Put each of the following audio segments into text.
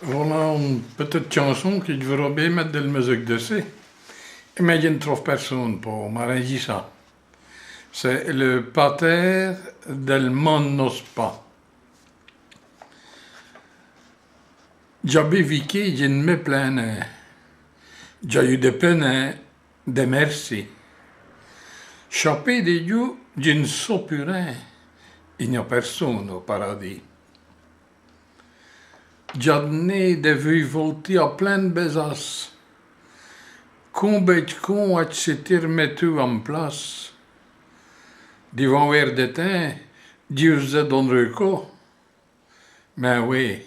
Voilà une petite chanson qui devrait bien mettre de la musique dessus. Mais je ne trouve personne pour m'arranger ça. C'est le pater del Monospa. J'avais vécu, je ne me plaignais. J'ai eu des peines, des merci. Chappé de Dieu, je ne sais plus rien. Il n'y a personne au paradis. J'ai de vues volter à pleine besace. Combien de con a se remettu en place? Devant vers de temps, Dieu se donne reco. Mais oui,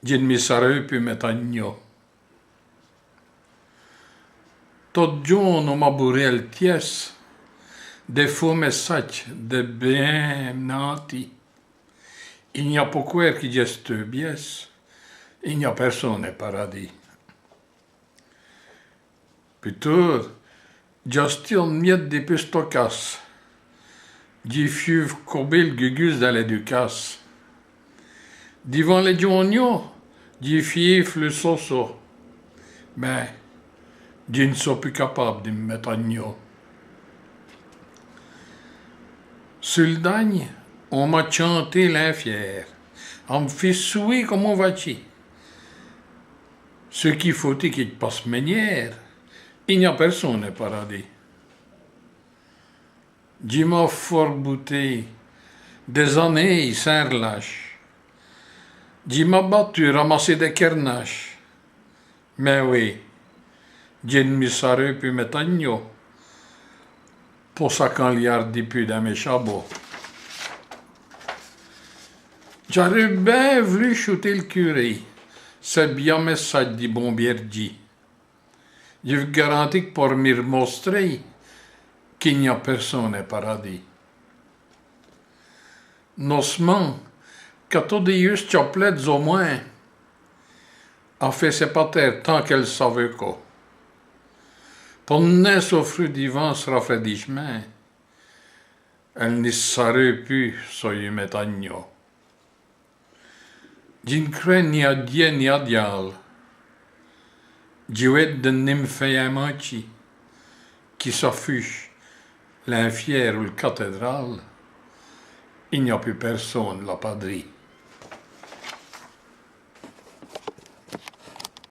je ne me serais plus metagno. Tot giorno m'a bourré le ties, des faux messages, de bien nati. Il n'y a pas quoi qui geste bies, il n'y a personne au paradis. Plutôt, gestion miette des pistocas, di fiuv cobil gugus dans l'éducace. Devant les giorno, di fief le soso. Mais, je ne suis plus capable de me mettre à gno. Sur le dagne, on m'a chanté l'infier. On me fait souiller comme on va chier. Ce qu'il faut est qu'il passe manière. Il n'y a personne au paradis. Je m'ai fort bouté des années sans relâche. Je m'ai battu, ramassé des kernaches. Mais oui, je ne me serais plus mettre à gno. Pour ça qu'on l'y a depuis dans mes chabots. J'aurais bien voulu shooter le curé. C'est bien message du bon Bierdi. Je vous garantis que pour me montrer qu'il n'y a personne au paradis. Nosement, quand on dit juste chaplets au moins, a fait ses patères tant qu'elle savait quoi. Pour ne souffrir du vent se rafraîchissement, elle ne saurait plus soyez métagno. Je ne crains ni à Dieu ni à diable. Dieu est de nymphéamachi qui s'affiche l'infière ou le cathédrale. Il n'y a plus personne, la padrie.